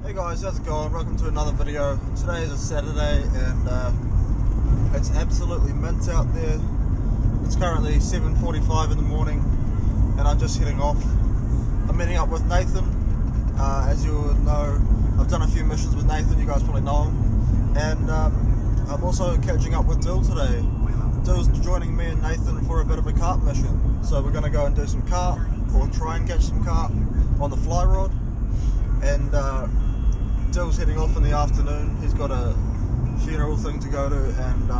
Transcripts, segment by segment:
Hey guys, how's it going? Welcome to another video. Today is a Saturday and it's absolutely mint out there. It's currently 7:45 in the morning and I'm just heading off. I'm meeting up with Nathan. As you know, I've done a few missions with Nathan, you guys probably know him. And I'm also catching up with Dill today. Dill's joining me and Nathan for a bit of a carp mission. So we're going to go and do some carp, or try and catch some carp on the fly rod. And Dill's heading off in the afternoon. He's got a funeral thing to go to, and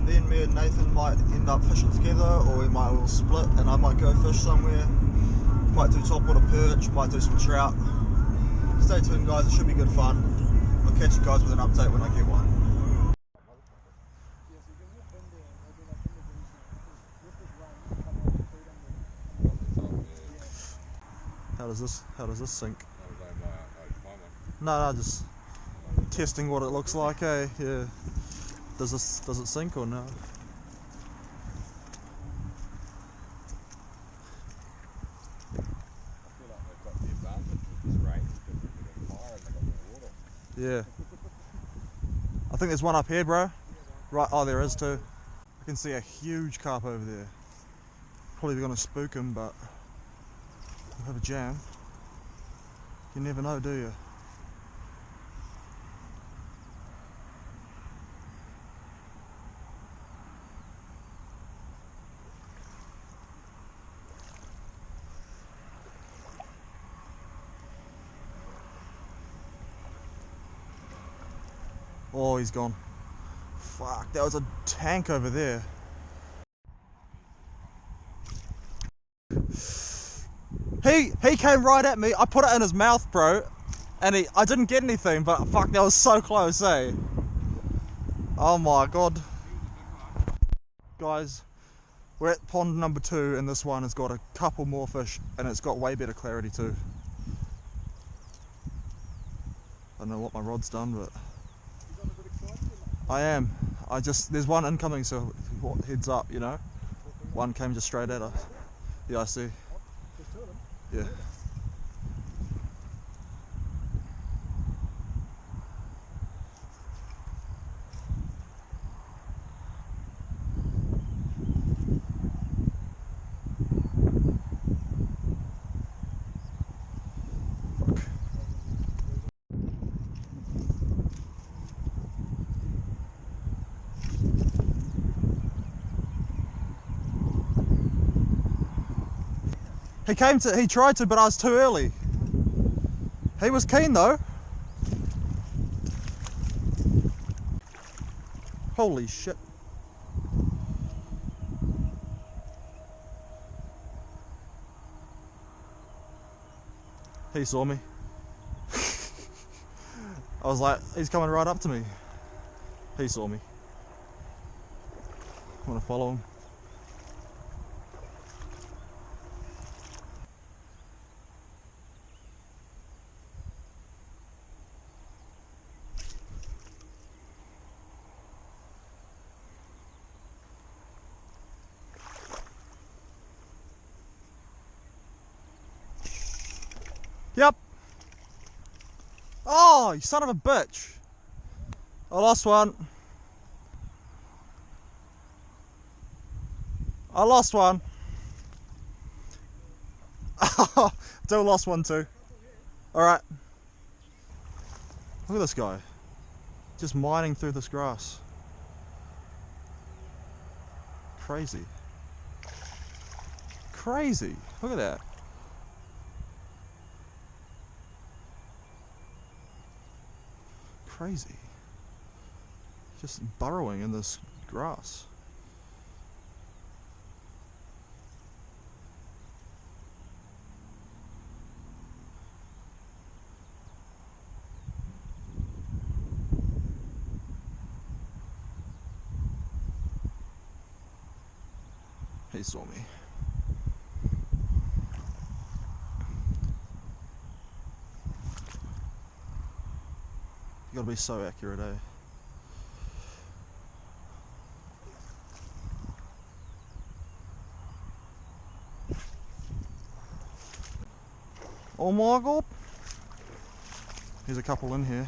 then me and Nathan might end up fishing together, or we might all split and I might go fish somewhere. Might do topwater perch, might do some trout. Stay tuned guys, it should be good fun. I'll catch you guys with an update when I get one. How does this sink? No, just testing what it looks like, eh? Yeah. Does it sink or no? Yeah. I think there's one up here, bro. Right, oh there is too. I can see a huge carp over there. Probably gonna spook him, but we'll have a jam. You never know, do you? Oh, he's gone. Fuck, that was a tank over there. He came right at me. I put it in his mouth, bro, and I didn't get anything, but fuck, that was so close, eh? Oh my god. Guys, we're at pond number 2, and this one has got a couple more fish, and it's got way better clarity too. I don't know what my rod's done, but I am. There's one incoming, so heads up, you know. One came just straight at us. Yeah, I see. Yeah. He tried to, but I was too early. He was keen though. Holy shit. He saw me. I was like, he's coming right up to me. He saw me. I'm gonna follow him. Yep. Oh, you son of a bitch. I lost one. Dill lost one too. Alright. Look at this guy. Just mining through this grass. Crazy. Crazy. Look at that. Crazy. Just burrowing in this grass. He saw me. You gotta be so accurate, eh? Oh my god. There's a couple in here.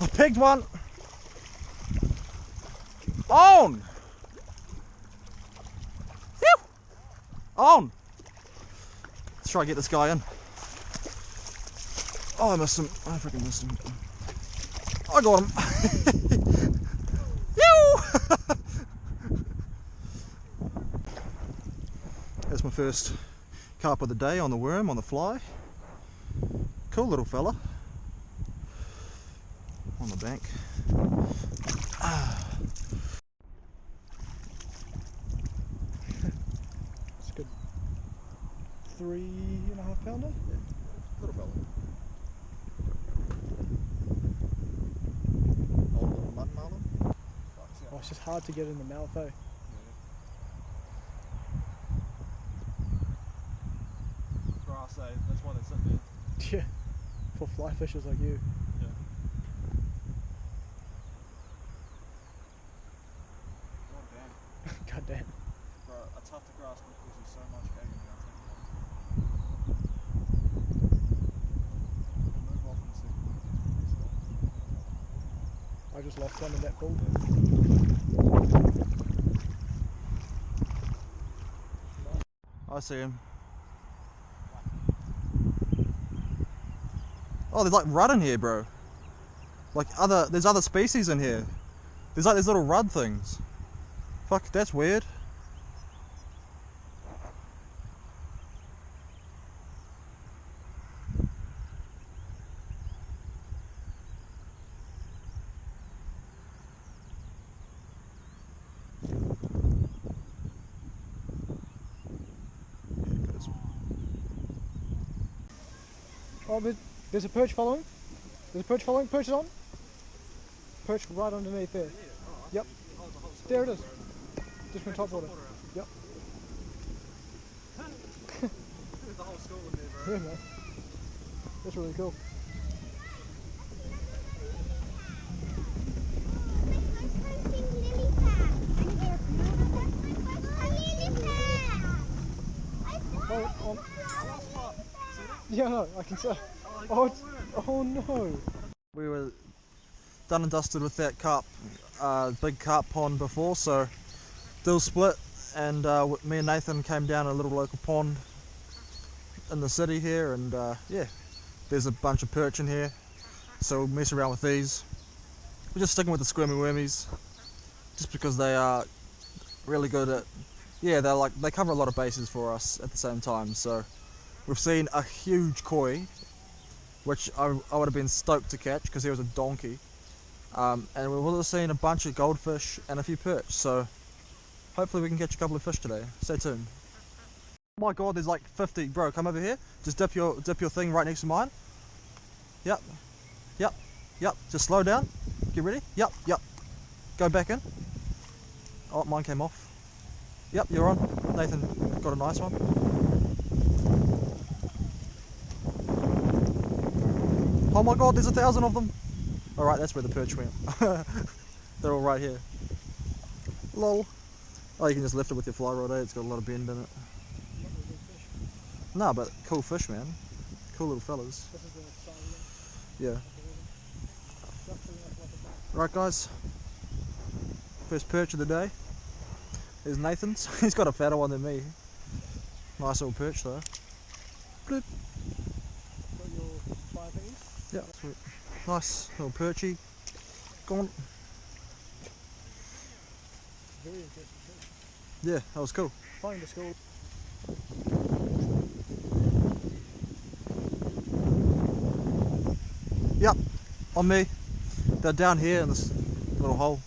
I picked one! On! Phew! On! Let's try and get this guy in. Oh, I missed him. I freaking missed him. I got him. That's my first carp of the day on the worm, on the fly. Cool little fella. On the bank. It's a good 3.5 pounder. Yeah, little fella. Old little mud marlin. Oh, it's just hard to get in the mouth though. Grass, eh? That's why they sit there. Yeah, for fly fishers like you. Yeah. God damn. Bro, a tuft of grass will cause you so much agony, I'll tell you what. We'll move off in a second. I just lost one in that pool. I see him. Oh, there's like rudd in here, bro. Like there's other species in here. There's like these little rudd things. Fuck, that's weird. Oh, there's a perch following. There's a perch following. Perch is on. Perch right underneath there. Yep. There it is. Just from top water. Yep. There's the whole school in there, bro. Yeah, man. That's really cool. Oh, yeah, no, I can tell. Oh no. We were done and dusted with that carp, big carp pond before, so deal split, and me and Nathan came down a little local pond in the city here, and yeah, there's a bunch of perch in here, so we'll mess around with these. We're just sticking with the squirmy wormies, just because they are really good at, yeah, they cover a lot of bases for us at the same time. So we've seen a huge koi, which I would have been stoked to catch because he was a donkey, and we've also seen a bunch of goldfish and a few perch, so hopefully we can catch a couple of fish today. Stay tuned. Oh my god, there's like 50, bro, come over here, just dip your thing right next to mine. Yep, yep, yep, just slow down, get ready, yep, yep, go back in. Oh, mine came off. Yep, you're on. Nathan got a nice one. Oh my god, there's 1,000 of them. Alright, that's where the perch went. They're all right here. Lol. Oh, you can just lift it with your fly rod, eh? It's got a lot of bend in it. Nah, but cool fish, man. Cool little fellas. Yeah. Right, guys. First perch of the day. There's Nathan's. He's got a fatter one than me. Nice little perch though. Bloop. Got your fire thingies? Yeah, sweet. Nice little perchy. Gone. Very interesting. Yeah, that was cool. Flying to school. Yep, on me. They're down here in this little hole.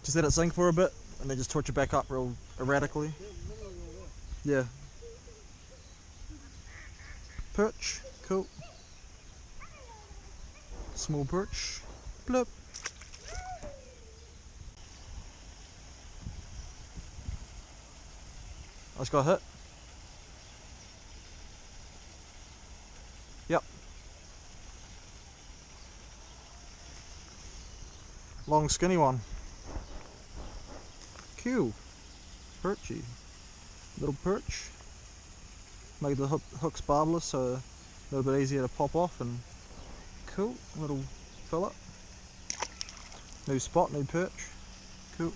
Just let it sink for a bit and then just twitch it back up real erratically. Yeah. Perch, cool. Small perch. Bloop. I just got hit. Yep. long skinny one. Cool. Perchy. Little perch. Make the hooks barbless so a little bit easier to pop off, and cool little fella. New spot, new perch. Cool.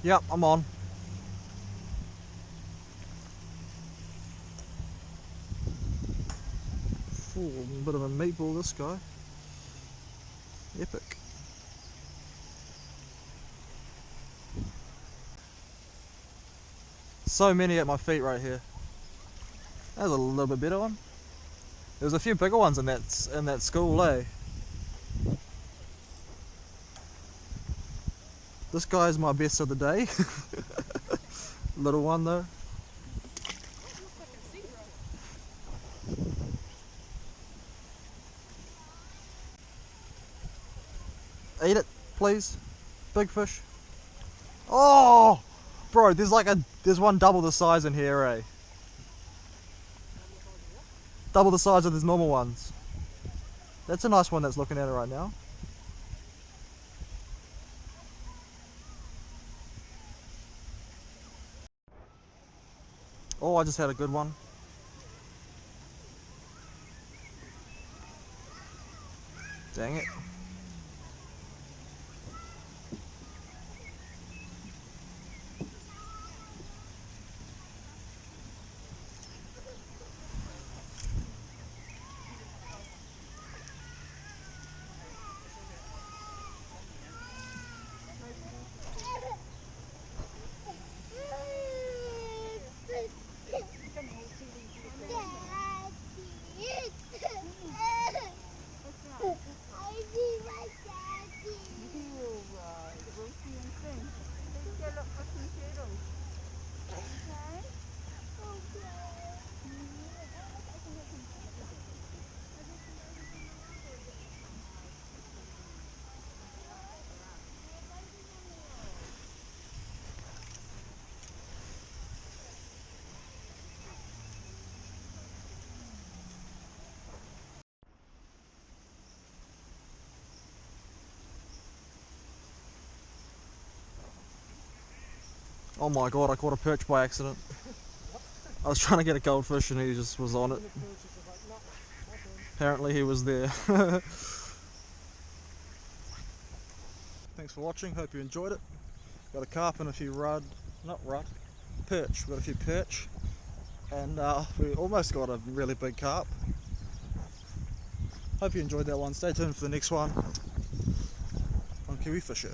Yep, I'm on. Ooh, a bit of a meatball, this guy. Epic. So many at my feet right here. That was a little bit better one. There was a few bigger ones in that school, eh? This guy's my best of the day. Little one though. Eat it, please. Big fish. Oh, bro, there's one double the size in here, eh? Double the size of these normal ones. That's a nice one that's looking at it right now. Oh, I just had a good one. Dang it. Oh my god, I caught a perch by accident. I was trying to get a goldfish and he just was on it. Apparently he was there. Thanks for watching, hope you enjoyed it. Got a carp and a few perch. We've got a few perch. And we almost got a really big carp. Hope you enjoyed that one. Stay tuned for the next one on Kiwi Fisher.